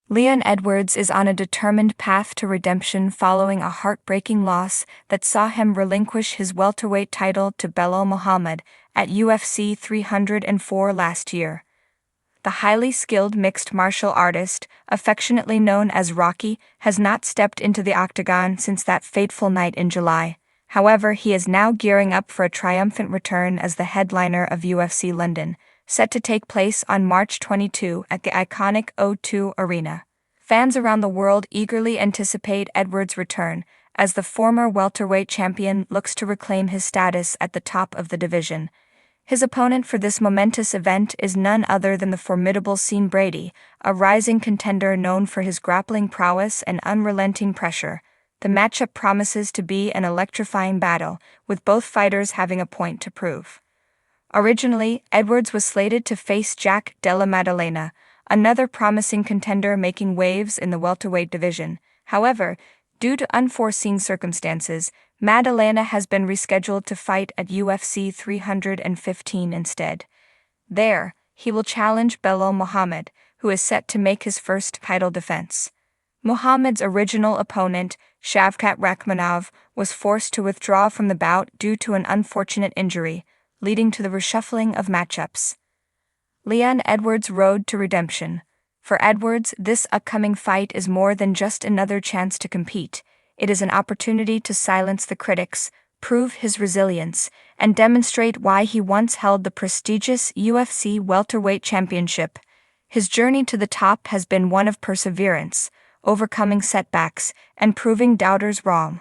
Leon Edwards is on a determined path to redemption following a heartbreaking loss that saw him relinquish his welterweight title to Belal Muhammad at UFC 304 last year. The highly skilled mixed martial artist, affectionately known as Rocky, has not stepped into the octagon since that fateful night in July. However, he is now gearing up for a triumphant return as the headliner of UFC London, set to take place on March 22 at the iconic O2 Arena. Fans around the world eagerly anticipate Edwards' return, as the former welterweight champion looks to reclaim his status at the top of the division. His opponent for this momentous event is none other than the formidable Brady, a rising contender known for his grappling prowess and unrelenting pressure. The matchup promises to be an electrifying battle, with both fighters having a point to prove. Originally, Edwards was slated to face Jack Della Maddalena, another promising contender making waves in the welterweight division. However, due to unforeseen circumstances, Maddalena has been rescheduled to fight at UFC 315 instead. There, he will challenge Belal Muhammad, who is set to make his first title defense. Muhammad's original opponent, Shavkat Rakhmonov, was forced to withdraw from the bout due to an unfortunate injury, leading to the reshuffling of matchups. Leon Edwards' road to redemption. For Edwards, this upcoming fight is more than just another chance to compete. It is an opportunity to silence the critics, prove his resilience, and demonstrate why he once held the prestigious UFC welterweight championship. His journey to the top has been one of perseverance, overcoming setbacks, and proving doubters wrong.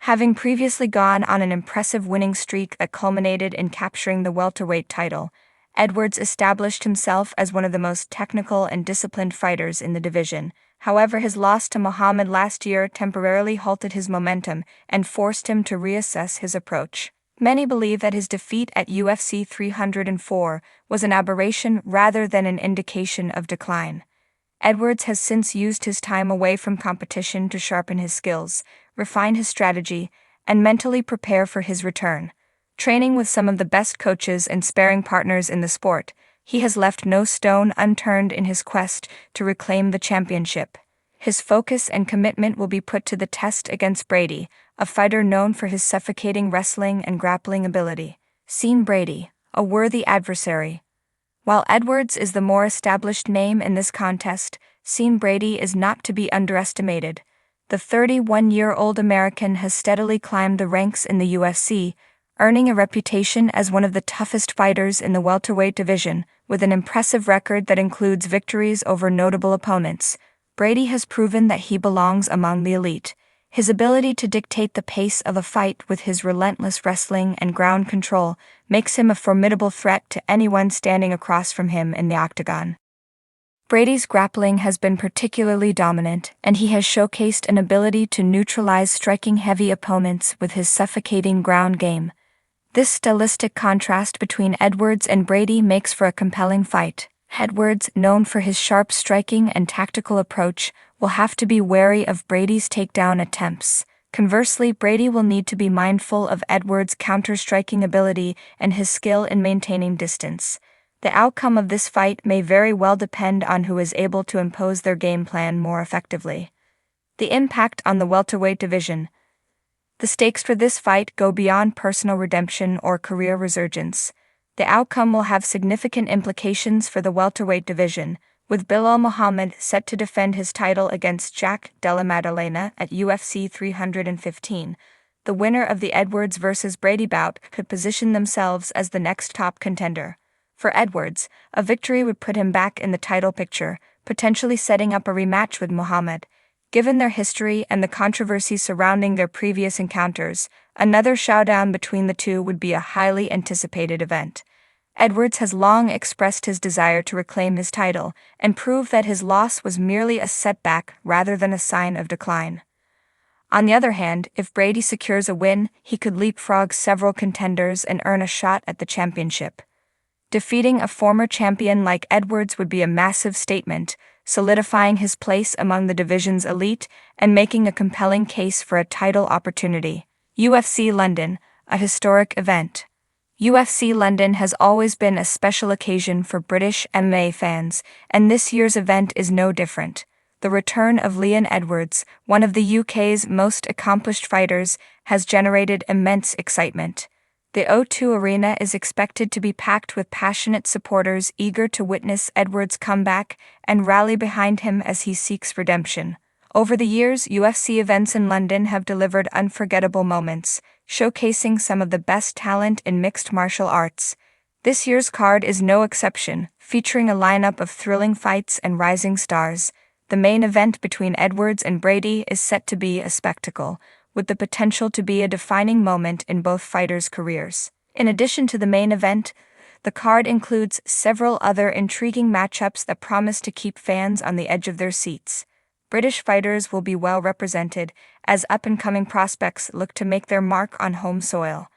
Having previously gone on an impressive winning streak that culminated in capturing the welterweight title, Edwards established himself as one of the most technical and disciplined fighters in the division. However, his loss to Muhammad last year temporarily halted his momentum and forced him to reassess his approach. Many believe that his defeat at UFC 304 was an aberration rather than an indication of decline. Edwards has since used his time away from competition to sharpen his skills, refine his strategy, and mentally prepare for his return. Training with some of the best coaches and sparring partners in the sport, he has left no stone unturned in his quest to reclaim the championship. His focus and commitment will be put to the test against Brady, a fighter known for his suffocating wrestling and grappling ability. Brady, a worthy adversary. While Edwards is the more established name in this contest, Brady is not to be underestimated. The 31-year-old American has steadily climbed the ranks in the UFC, earning a reputation as one of the toughest fighters in the welterweight division, with an impressive record that includes victories over notable opponents. Brady has proven that he belongs among the elite. His ability to dictate the pace of a fight with his relentless wrestling and ground control makes him a formidable threat to anyone standing across from him in the octagon. Brady's grappling has been particularly dominant, and he has showcased an ability to neutralize striking-heavy opponents with his suffocating ground game. This stylistic contrast between Edwards and Brady makes for a compelling fight. Edwards, known for his sharp striking and tactical approach, will have to be wary of Brady's takedown attempts. Conversely, Brady will need to be mindful of Edwards' counter-striking ability and his skill in maintaining distance. The outcome of this fight may very well depend on who is able to impose their game plan more effectively. The impact on the welterweight division. The stakes for this fight go beyond personal redemption or career resurgence. The outcome will have significant implications for the welterweight division, with Belal Muhammad set to defend his title against Jack Della Maddalena at UFC 315. The winner of the Edwards vs. Brady bout could position themselves as the next top contender. For Edwards, a victory would put him back in the title picture, potentially setting up a rematch with Muhammad. Given their history and the controversy surrounding their previous encounters, another showdown between the two would be a highly anticipated event. Edwards has long expressed his desire to reclaim his title and prove that his loss was merely a setback rather than a sign of decline. On the other hand, if Brady secures a win, he could leapfrog several contenders and earn a shot at the championship. Defeating a former champion like Edwards would be a massive statement, solidifying his place among the division's elite and making a compelling case for a title opportunity. UFC London, a historic event. UFC London has always been a special occasion for British MMA fans, and this year's event is no different. the return of Leon Edwards, one of the UK's most accomplished fighters, has generated immense excitement. The O2 Arena is expected to be packed with passionate supporters eager to witness Edwards' comeback and rally behind him as he seeks redemption. Over the years, UFC events in London have delivered unforgettable moments, showcasing some of the best talent in mixed martial arts. This year's card is no exception, featuring a lineup of thrilling fights and rising stars. The main event between Edwards and Brady is set to be a spectacle, with the potential to be a defining moment in both fighters' careers. In addition to the main event, the card includes several other intriguing matchups that promise to keep fans on the edge of their seats. British fighters will be well represented, as up-and-coming prospects look to make their mark on home soil.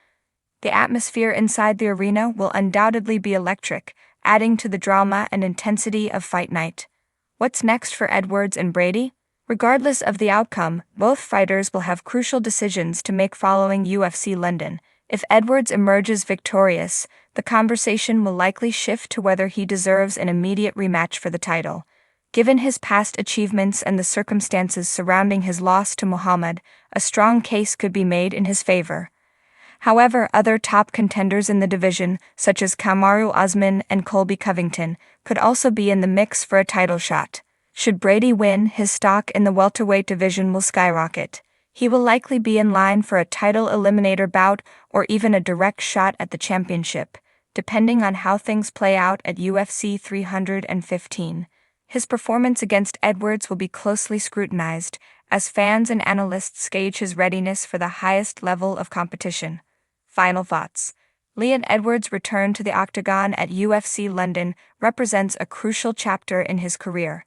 The atmosphere inside the arena will undoubtedly be electric, adding to the drama and intensity of fight night. What's next for Edwards and Brady? Regardless of the outcome, both fighters will have crucial decisions to make following UFC London. If Edwards emerges victorious, the conversation will likely shift to whether he deserves an immediate rematch for the title. Given his past achievements and the circumstances surrounding his loss to Muhammad, a strong case could be made in his favor. However, other top contenders in the division, such as Kamaru Usman and Colby Covington, could also be in the mix for a title shot. Should Brady win, his stock in the welterweight division will skyrocket. He will likely be in line for a title eliminator bout or even a direct shot at the championship, depending on how things play out at UFC 315. His performance against Edwards will be closely scrutinized, as fans and analysts gauge his readiness for the highest level of competition. Final thoughts. Leon Edwards' return to the octagon at UFC London represents a crucial chapter in his career.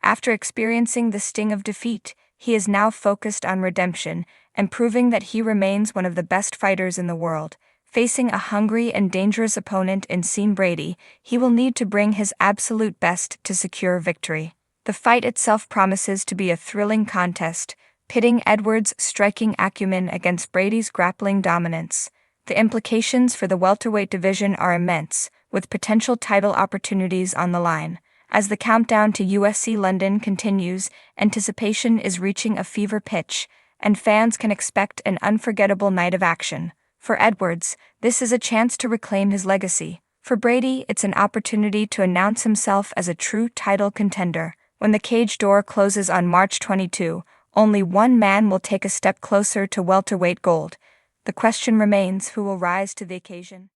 After experiencing the sting of defeat, he is now focused on redemption and proving that he remains one of the best fighters in the world. Facing a hungry and dangerous opponent in Sean Brady, he will need to bring his absolute best to secure victory. The fight itself promises to be a thrilling contest, pitting Edwards' striking acumen against Brady's grappling dominance. The implications for the welterweight division are immense, with potential title opportunities on the line. As the countdown to UFC London continues, anticipation is reaching a fever pitch, and fans can expect an unforgettable night of action. For Edwards, this is a chance to reclaim his legacy. For Brady, it's an opportunity to announce himself as a true title contender. When the cage door closes on March 22, only one man will take a step closer to welterweight gold. The question remains, who will rise to the occasion?